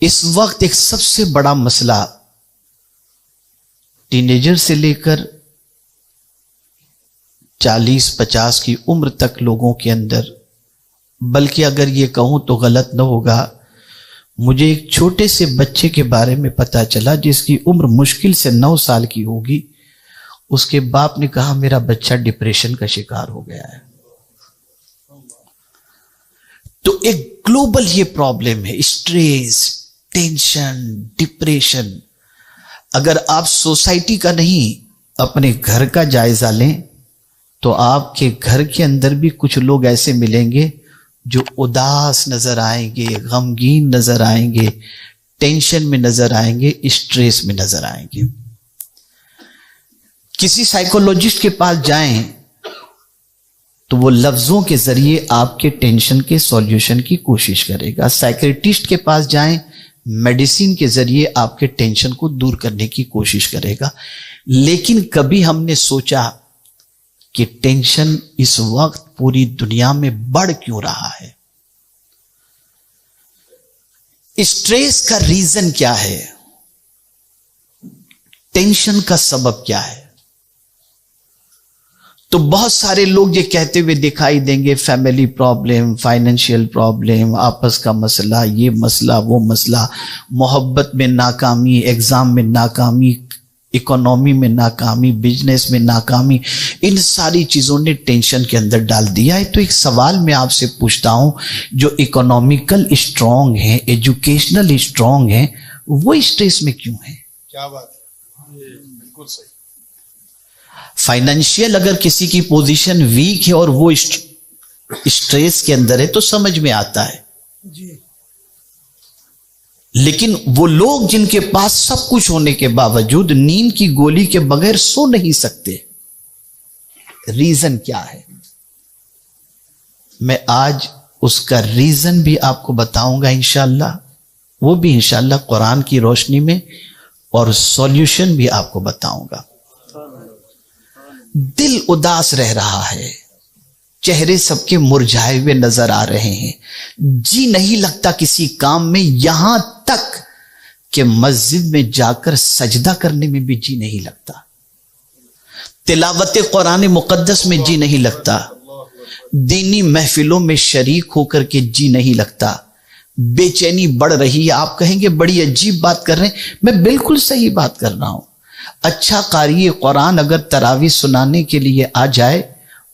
اس وقت ایک سب سے بڑا مسئلہ ٹینیجر سے لے کر 40-50 کی عمر تک لوگوں کے اندر، بلکہ اگر یہ کہوں تو غلط نہ ہوگا، مجھے ایک چھوٹے سے بچے کے بارے میں پتا چلا جس کی عمر مشکل سے 9 سال کی ہوگی. اس کے باپ نے کہا میرا بچہ ڈپریشن کا شکار ہو گیا ہے. تو ایک گلوبل یہ پرابلم ہے، اسٹریس، ٹینشن، ڈپریشن. اگر آپ سوسائٹی کا نہیں اپنے گھر کا جائزہ لیں تو آپ کے گھر کے اندر بھی کچھ لوگ ایسے ملیں گے جو اداس نظر آئیں گے، غمگین نظر آئیں گے، ٹینشن میں نظر آئیں گے، اسٹریس میں نظر آئیں گے. کسی سائیکولوجسٹ کے پاس جائیں تو وہ لفظوں کے ذریعے آپ کے ٹینشن کے سولیوشن کی کوشش کرے گا. سائیکریٹسٹ کے پاس جائیں، میڈیسن کے ذریعے آپ کے ٹینشن کو دور کرنے کی کوشش کرے گا. لیکن کبھی ہم نے سوچا کہ ٹینشن اس وقت پوری دنیا میں بڑھ کیوں رہا ہے؟ اسٹریس کا ریزن کیا ہے؟ ٹینشن کا سبب کیا ہے؟ تو بہت سارے لوگ یہ کہتے ہوئے دکھائی دیں گے فیملی پرابلم، فائنینشیل پرابلم، آپس کا مسئلہ، یہ مسئلہ، وہ مسئلہ، محبت میں ناکامی، ایگزام میں ناکامی، اکانومی میں ناکامی، بزنس میں ناکامی، ان ساری چیزوں نے ٹینشن کے اندر ڈال دیا ہے. تو ایک سوال میں آپ سے پوچھتا ہوں، جو اکنامیکل اسٹرانگ ہیں، ایجوکیشنل اسٹرانگ ہیں، وہ اسٹریس میں کیوں ہیں؟ کیا بات ہے، بالکل صحیح. فائنینشیل اگر کسی کی پوزیشن ویک ہے اور وہ اسٹریس کے اندر ہے تو سمجھ میں آتا ہے جی. لیکن وہ لوگ جن کے پاس سب کچھ ہونے کے باوجود نیند کی گولی کے بغیر سو نہیں سکتے، ریزن کیا ہے؟ میں آج اس کا ریزن بھی آپ کو بتاؤں گا انشاءاللہ، وہ بھی انشاءاللہ قرآن کی روشنی میں، اور سولیوشن بھی آپ کو بتاؤں گا. دل اداس رہ رہا ہے، چہرے سب کے مرجھائے ہوئے نظر آ رہے ہیں، جی نہیں لگتا کسی کام میں، یہاں تک کہ مسجد میں جا کر سجدہ کرنے میں بھی جی نہیں لگتا، تلاوت قرآن مقدس میں جی نہیں لگتا، دینی محفلوں میں شریک ہو کر کے جی نہیں لگتا، بے چینی بڑھ رہی ہے. آپ کہیں گے بڑی عجیب بات کر رہے ہیں، میں بالکل صحیح بات کر رہا ہوں. اچھا قاری قرآن اگر تراویح سنانے کے لیے آ جائے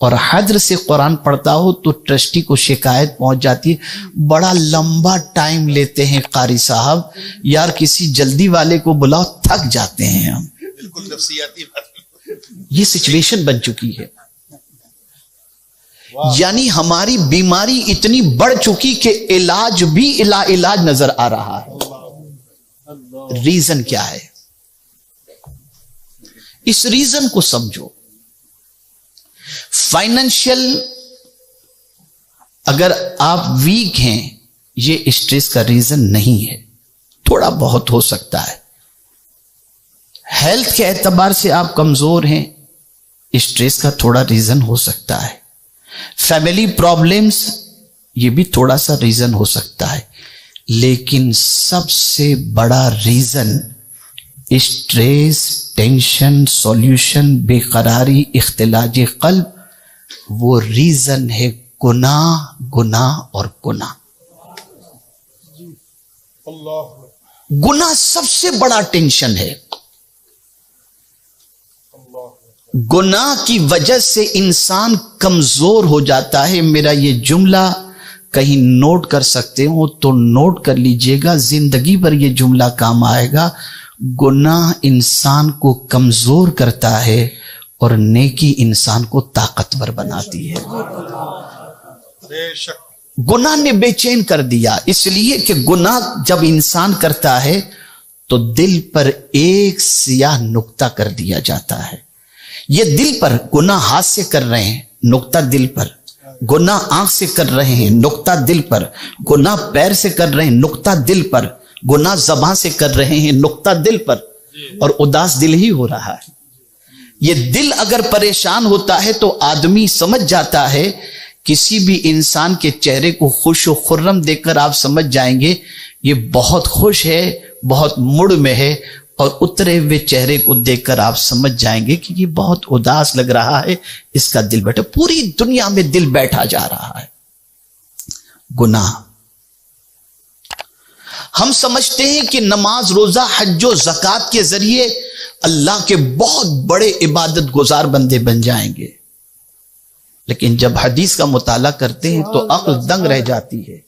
اور حدر سے قرآن پڑھتا ہو تو ٹرسٹی کو شکایت پہنچ جاتی ہے، بڑا لمبا ٹائم لیتے ہیں قاری صاحب، یار کسی جلدی والے کو بلاؤ، تھک جاتے ہیں ہم. بالکل نفسیاتی بات. یہ سچویشن بن چکی ہے. یعنی ہماری بیماری اتنی بڑھ چکی کہ علاج بھی علاج نظر آ رہا ہے. ریزن کیا ہے؟ اس ریزن کو سمجھو. فائنینشیل اگر آپ ویک ہیں، یہ اسٹریس کا ریزن نہیں ہے، تھوڑا بہت ہو سکتا ہے. ہیلتھ کے اعتبار سے آپ کمزور ہیں، اسٹریس کا تھوڑا ریزن ہو سکتا ہے. فیملی پرابلمز، یہ بھی تھوڑا سا ریزن ہو سکتا ہے. لیکن سب سے بڑا ریزن اسٹریس، ٹینشن، سولیوشن، بے قراری، اختلاج قلب، وہ ریزن ہے گناہ، گناہ اور گناہ. گناہ سب سے بڑا ٹینشن ہے. گناہ کی وجہ سے انسان کمزور ہو جاتا ہے. میرا یہ جملہ کہیں نوٹ کر سکتے ہو تو نوٹ کر لیجئے گا، زندگی بھر یہ جملہ کام آئے گا. گناہ انسان کو کمزور کرتا ہے اور نیکی انسان کو طاقتور بناتی ہے. گناہ نے بے چین کر دیا، اس لیے کہ گناہ جب انسان کرتا ہے تو دل پر ایک سیاہ نقطہ کر دیا جاتا ہے. یہ دل پر گناہ ہاتھ سے کر رہے ہیں، نقطہ دل پر. گناہ آنکھ سے کر رہے ہیں، نقطہ دل پر. گناہ پیر سے کر رہے ہیں، نقطہ دل پر. گناہ زبان سے کر رہے ہیں، نقطہ دل پر. اور اداس دل ہی ہو رہا ہے. یہ دل اگر پریشان ہوتا ہے تو آدمی سمجھ جاتا ہے کسی بھی انسان کے چہرے کو خوش و خرم دیکھ کر آپ سمجھ جائیں گے یہ بہت خوش ہے، بہت مڑ میں ہے، اور اترے ہوئے چہرے کو دیکھ کر آپ سمجھ جائیں گے کہ یہ بہت اداس لگ رہا ہے، اس کا دل بیٹھا۔ پوری دنیا میں دل بیٹھا جا رہا ہے۔ گناہ، ہم سمجھتے ہیں کہ نماز، روزہ، حج و زکوٰۃ کے ذریعے اللہ کے بہت بڑے عبادت گزار بندے بن جائیں گے، لیکن جب حدیث کا مطالعہ کرتے ہیں تو عقل دنگ رہ جاتی ہے۔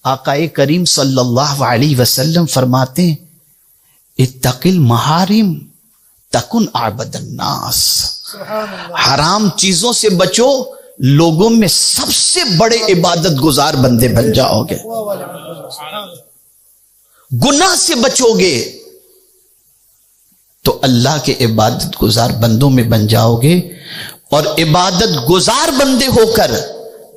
آقا کریم صلی اللہ علیہ وسلم فرماتے ہیں اتق المحارم تکن اعبد الناس، حرام چیزوں سے بچو، لوگوں میں سب سے بڑے عبادت گزار بندے بن جاؤ گے۔ گناہ سے بچو گے تو اللہ کے عبادت گزار بندوں میں بن جاؤ گے، اور عبادت گزار بندے ہو کر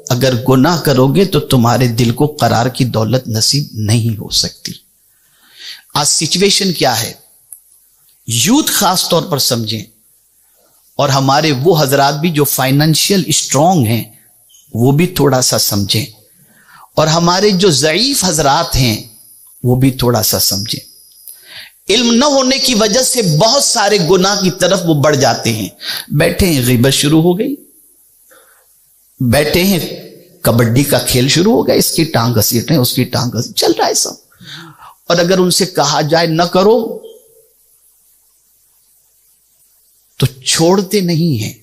اگر گناہ کرو گے تو تمہارے دل کو قرار کی دولت نصیب نہیں ہو سکتی۔ آج سچویشن کیا ہے؟ یوتھ خاص طور پر سمجھیں، اور ہمارے وہ حضرات بھی جو فائنینشیل اسٹرانگ ہیں وہ بھی تھوڑا سا سمجھیں، اور ہمارے جو ضعیف حضرات ہیں وہ بھی تھوڑا سا سمجھیں۔ علم نہ ہونے کی وجہ سے بہت سارے گناہ کی طرف وہ بڑھ جاتے ہیں۔ بیٹھے ہیں غیبت شروع ہو گئی، بیٹھے ہیں کبڈی کا کھیل شروع ہو گیا، اس کی ٹانگ گھسیٹ رہے ہیں، اس کی ٹانگ گھسیٹ، چل رہا ہے سب۔ اور اگر ان سے کہا جائے نہ کرو تو چھوڑتے نہیں ہیں۔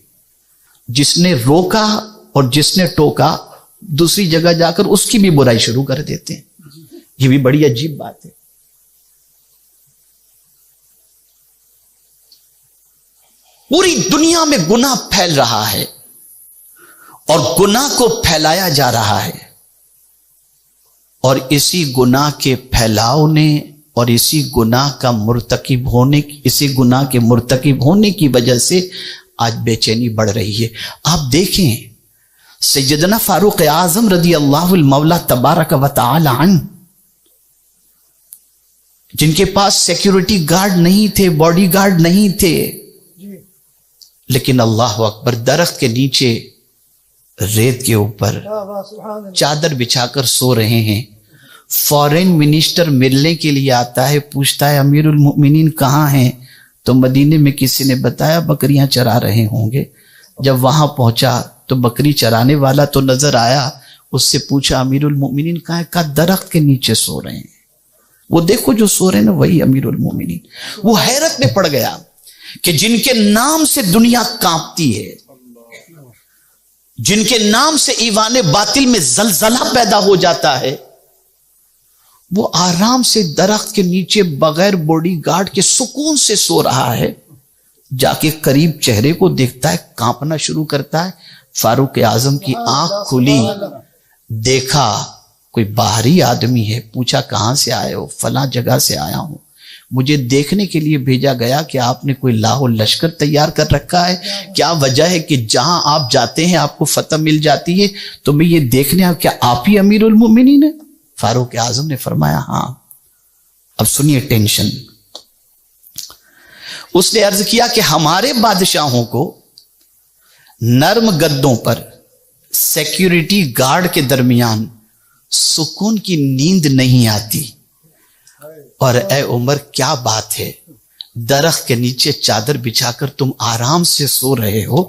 جس نے روکا اور جس نے ٹوکا دوسری جگہ جا کر اس کی بھی برائی شروع کر دیتے ہیں۔ یہ بھی بڑی عجیب بات ہے۔ پوری دنیا میں گناہ پھیل رہا ہے، اور گناہ کو پھیلایا جا رہا ہے، اور اسی گناہ کے پھیلاؤ نے اور اسی گناہ کے مرتکب ہونے کی وجہ سے آج بے چینی بڑھ رہی ہے۔ آپ دیکھیں سیدنا فاروق اعظم رضی اللہ المولا تبارک و تعالی عنہ، جن کے پاس سیکیورٹی گارڈ نہیں تھے، باڈی گارڈ نہیں تھے، لیکن اللہ اکبر، درخت کے نیچے ریت کے اوپر چادر بچھا کر سو رہے ہیں۔ فورن منسٹر ملنے کے لیے آتا ہے، پوچھتا ہے امیر المؤمنین کہاں ہیں؟ تو مدینے میں کسی نے بتایا بکریاں چرا رہے ہوں گے۔ جب وہاں پہنچا تو بکری چرانے والا تو نظر آیا، اس سے پوچھا امیر المؤمنین کہاں ہے؟ کہا درخت کے نیچے سو رہے ہیں۔ وہ دیکھو جو سو رہے ہیں نا وہی امیر المؤمنین۔ وہ حیرت میں پڑ گیا کہ جن کے نام سے دنیا کانپتی ہے، جن کے نام سے ایوان باطل میں زلزلہ پیدا ہو جاتا ہے، وہ آرام سے درخت کے نیچے بغیر باڈی گارڈ کے سکون سے سو رہا ہے۔ جا کے قریب چہرے کو دیکھتا ہے، کانپنا شروع کرتا ہے۔ فاروق اعظم کی آنکھ کھلی، دیکھا کوئی باہری آدمی ہے، پوچھا کہاں سے آئے ہو؟ فلاں جگہ سے آیا ہوں، مجھے دیکھنے کے لیے بھیجا گیا کہ آپ نے کوئی لاہو لشکر تیار کر رکھا ہے، کیا وجہ ہے کہ جہاں آپ جاتے ہیں آپ کو فتح مل جاتی ہے، تو میں یہ دیکھنے کیا آپ ہی امیر المؤمنین ہیں؟ فاروق اعظم نے فرمایا ہاں۔ اب سنیے ٹینشن۔ اس نے عرض کیا کہ ہمارے بادشاہوں کو نرم گدوں پر سیکیورٹی گارڈ کے درمیان سکون کی نیند نہیں آتی، اور اے عمر کیا بات ہے، درخت کے نیچے چادر بچھا کر تم آرام سے سو رہے ہو،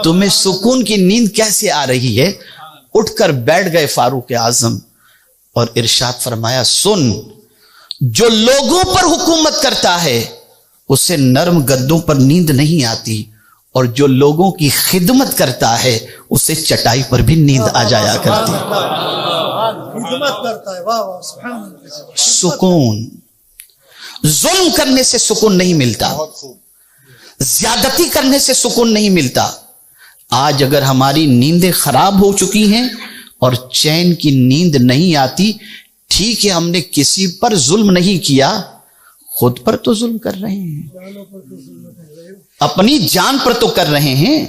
تمہیں سکون کی نیند کیسے آ رہی ہے؟ اٹھ کر بیٹھ گئے فاروق اعظم اور ارشاد فرمایا سن، جو لوگوں پر حکومت کرتا ہے اسے نرم گدوں پر نیند نہیں آتی، اور جو لوگوں کی خدمت کرتا ہے اسے چٹائی پر بھی نیند آ جایا کرتی۔ سکون، ظلم کرنے سے سکون نہیں ملتا، زیادتی کرنے سے سکون نہیں ملتا۔ آج اگر ہماری نیندیں خراب ہو چکی ہیں اور چین کی نیند نہیں آتی، ٹھیک ہے ہم نے کسی پر ظلم نہیں کیا، خود پر تو ظلم کر رہے ہیں، اپنی جان پر تو کر رہے ہیں۔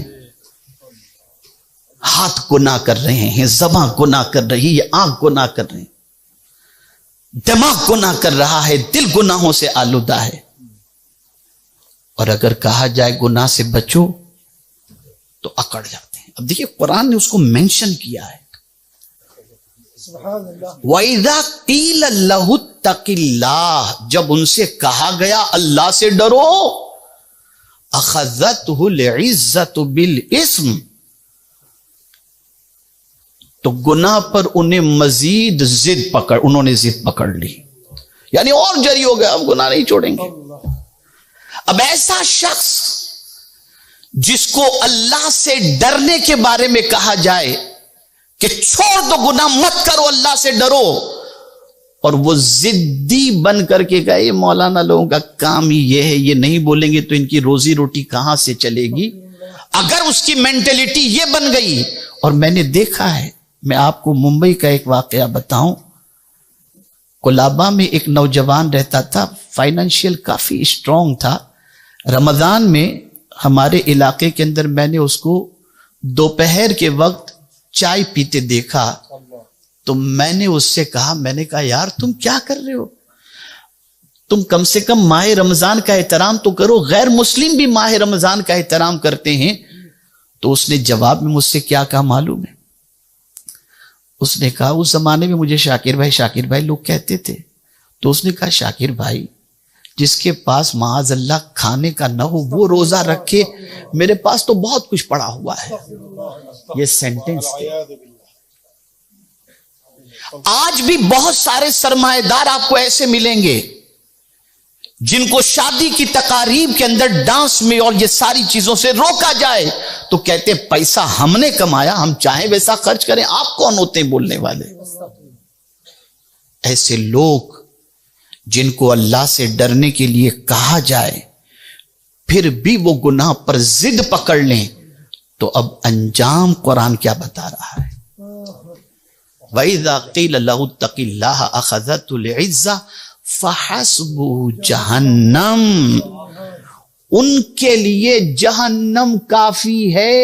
ہاتھ گناہ کر رہے ہیں، زبان گناہ کر رہی ہے، آنکھ گناہ کر رہے ہیں، دماغ گناہ کر رہا ہے، دل گناہوں سے آلودہ ہے۔ اور اگر کہا جائے گناہ سے بچو تو اکڑ جاتے ہیں، اب دیکھیے قرآن نے اس کو مینشن کیا ہے. وَإِذَا قِيلَ لَهُ اتَّقِ اللَّهَ، جب ان سے کہا گیا اللہ سے ڈرو، أَخَذَتْهُ الْعِزَّةُ بِالْإِثْمِ، تو گناہ پر انہیں مزید انہوں نے ضد پکڑ لی، یعنی اور جری ہو گیا، اب گناہ نہیں چھوڑیں گے. اب ایسا شخص جس کو اللہ سے ڈرنے کے بارے میں کہا جائے کہ چھوڑ دو گناہ مت کرو، اللہ سے ڈرو، اور وہ ضدی بن کر کے کہا یہ مولانا لوگوں کا کام ہی یہ ہے، یہ نہیں بولیں گے تو ان کی روزی روٹی کہاں سے چلے گی. اگر اس کی مینٹلٹی یہ بن گئی، اور میں نے دیکھا ہے، میں آپ کو ممبئی کا ایک واقعہ بتاؤں. کولابا میں ایک نوجوان رہتا تھا، فائنینشیل کافی اسٹرانگ تھا. رمضان میں ہمارے علاقے کے اندر میں نے اس کو دوپہر کے وقت چائے پیتے دیکھا، تو میں نے اس سے کہا، میں نے کہا یار تم کیا کر رہے ہو، تم کم سے کم ماہ رمضان کا احترام تو کرو، غیر مسلم بھی ماہ رمضان کا احترام کرتے ہیں. تو اس نے جواب میں مجھ سے کیا کہا معلوم ہے؟ اس نے کہا اس زمانے میں مجھے شاکر بھائی لوگ کہتے تھے. تو اس نے کہا شاکر بھائی جس کے پاس معاذ اللہ کھانے کا نہ ہو وہ روزہ رکھے، میرے پاس تو بہت کچھ پڑا ہوا ہے. یہ سینٹنس تھے. آج بھی بہت سارے سرمایہ دار آپ کو ایسے ملیں گے جن کو شادی کی تقاریب کے اندر ڈانس میں اور یہ ساری چیزوں سے روکا جائے تو کہتے پیسہ ہم نے کمایا، ہم چاہیں ویسا خرچ کریں، آپ کون ہوتے ہیں بولنے والے؟ ایسے لوگ جن کو اللہ سے ڈرنے کے لیے کہا جائے پھر بھی وہ گناہ پر ضد پکڑ لیں، تو اب انجام قرآن کیا بتا رہا ہے؟ وَإِذَا قِيلَ لَهُ اتَّقِ اللَّهَ أَخَذَتْهُ الْعِزَّةُ فَحَسْبُهُ جَهَنَّمُ، ان کے لیے جہنم کافی ہے.